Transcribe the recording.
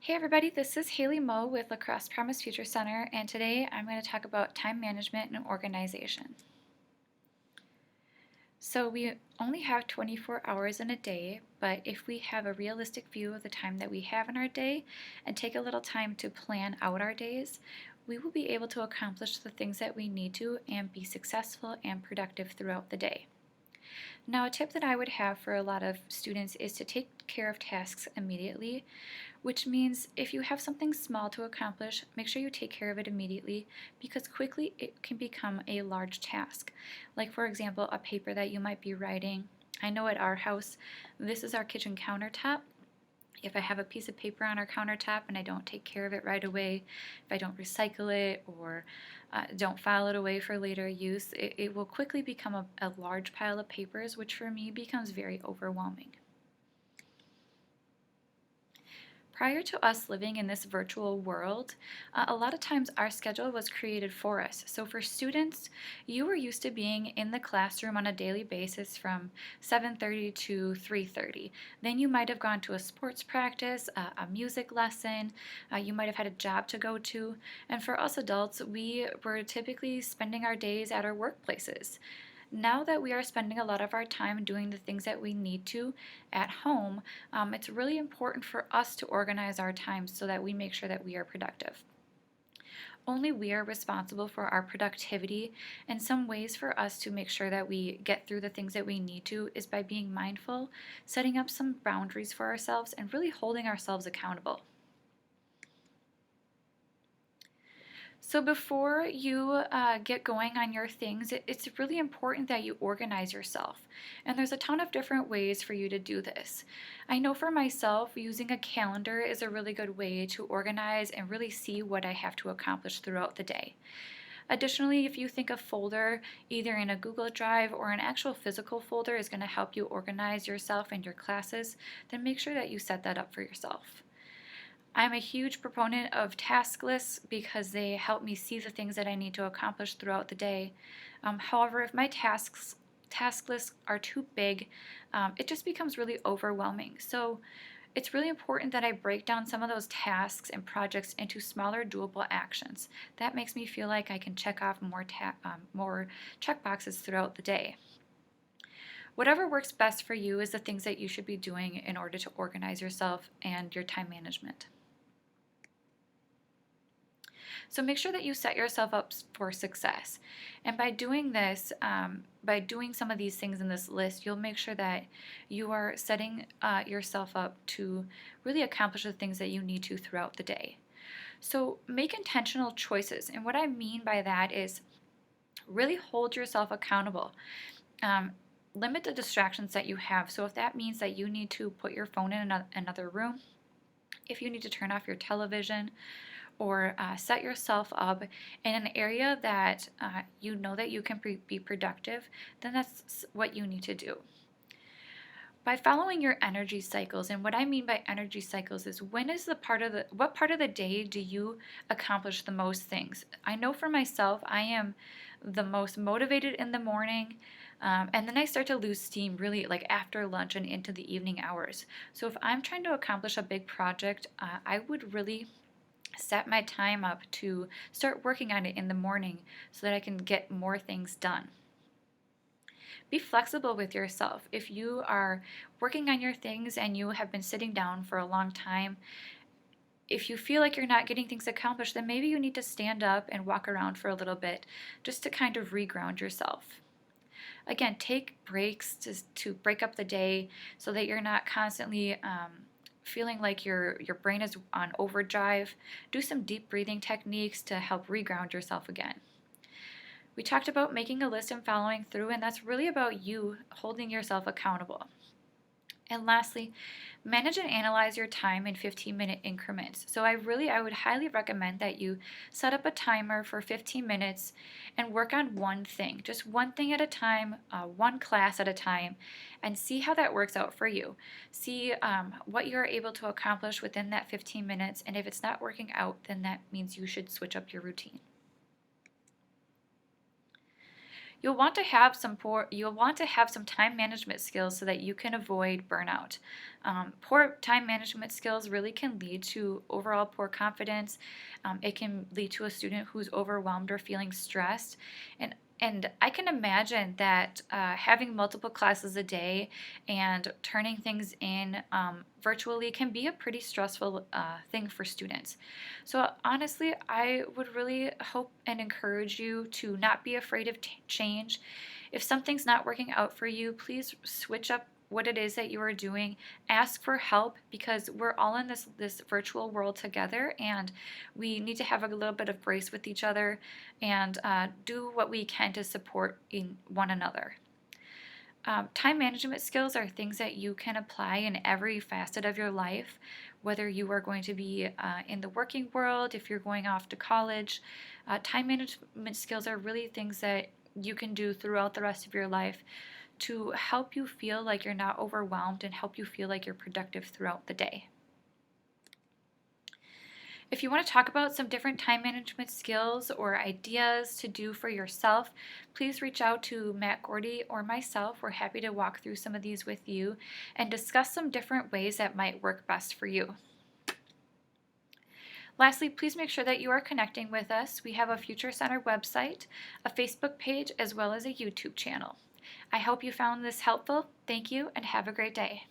Hey everybody, this is Haley Moe with La Crosse Promise Future Center, and today I'm going to talk about time management and organization. So we only have 24 hours in a day, but if we have a realistic view of the time that we have in our day and take a little time to plan out our days, we will be able to accomplish the things that we need to and be successful and productive throughout the day. Now, a tip that I would have for a lot of students is to take care of tasks immediately, which means if you have something small to accomplish, make sure you take care of it immediately because quickly it can become a large task. Like, for example, a paper that you might be writing. I know at our house, this is our kitchen countertop. If I have a piece of paper on our countertop and I don't take care of it right away, if I don't recycle it or don't file it away for later use, it will quickly become a large pile of papers, which for me becomes very overwhelming. Prior to us living in this virtual world, a lot of times our schedule was created for us. So for students, you were used to being in the classroom on a daily basis from 7:30 to 3:30. Then you might have gone to a sports practice, a music lesson, you might have had a job to go to. And for us adults, we were typically spending our days at our workplaces. Now that we are spending a lot of our time doing the things that we need to at home, it's really important for us to organize our time so that we make sure that we are productive. Only we are responsible for our productivity, and some ways for us to make sure that we get through the things that we need to is by being mindful, setting up some boundaries for ourselves, and really holding ourselves accountable. So before you get going on your things, it's really important that you organize yourself. And there's a ton of different ways for you to do this. I know for myself, using a calendar is a really good way to organize and really see what I have to accomplish throughout the day. Additionally, if you think a folder, either in a Google Drive or an actual physical folder, is going to help you organize yourself and your classes, then make sure that you set that up for yourself. I'm a huge proponent of task lists because they help me see the things that I need to accomplish throughout the day. However, if my task lists are too big, it just becomes really overwhelming. So it's really important that I break down some of those tasks and projects into smaller, doable actions. That makes me feel like I can check off more check boxes throughout the day. Whatever works best for you is the things that you should be doing in order to organize yourself and your time management. So make sure that you set yourself up for success. And by doing this, by doing some of these things in this list, you'll make sure that you are setting yourself up to really accomplish the things that you need to throughout the day. So make intentional choices. And what I mean by that is really hold yourself accountable. Limit the distractions that you have. So if that means that you need to put your phone in another room, if you need to turn off your television, or set yourself up in an area that you know that you can be productive, then that's what you need to do. By following your energy cycles, and what I mean by energy cycles is what part of the day do you accomplish the most things? I know for myself, I am the most motivated in the morning, and then I start to lose steam really like after lunch and into the evening hours. So if I'm trying to accomplish a big project, I would really set my time up to start working on it in the morning so that I can get more things done. Be flexible with yourself. If you are working on your things and you have been sitting down for a long time, if you feel like you're not getting things accomplished, then maybe you need to stand up and walk around for a little bit just to kind of reground yourself. Again, take breaks to break up the day so that you're not constantly feeling like your brain is on overdrive. Do some deep breathing techniques to help reground yourself again. We talked about making a list and following through, and that's really about you holding yourself accountable. And lastly, manage and analyze your time in 15-minute increments. So I would highly recommend that you set up a timer for 15 minutes and work on one thing, just one thing at a time, one class at a time, and see how that works out for you. See what you're able to accomplish within that 15 minutes, and if it's not working out, then that means you should switch up your routine. You'll want to have some time management skills so that you can avoid burnout. Poor time management skills really can lead to overall poor confidence. It can lead to a student who's overwhelmed or feeling stressed, and I can imagine that having multiple classes a day and turning things in virtually can be a pretty stressful thing for students. So, honestly, I would really hope and encourage you to not be afraid of change. If something's not working out for you, please switch up what it is that you are doing. Ask for help, because we're all in this virtual world together, and we need to have a little bit of grace with each other and do what we can to support in one another. Time management skills are things that you can apply in every facet of your life, whether you are going to be in the working world, if you're going off to college. Time management skills are really things that you can do throughout the rest of your life to help you feel like you're not overwhelmed and help you feel like you're productive throughout the day. If you want to talk about some different time management skills or ideas to do for yourself, please reach out to Matt Gordy or myself. We're happy to walk through some of these with you and discuss some different ways that might work best for you. Lastly, please make sure that you are connecting with us. We have a Future Center website, a Facebook page, as well as a YouTube channel. I hope you found this helpful. Thank you and have a great day.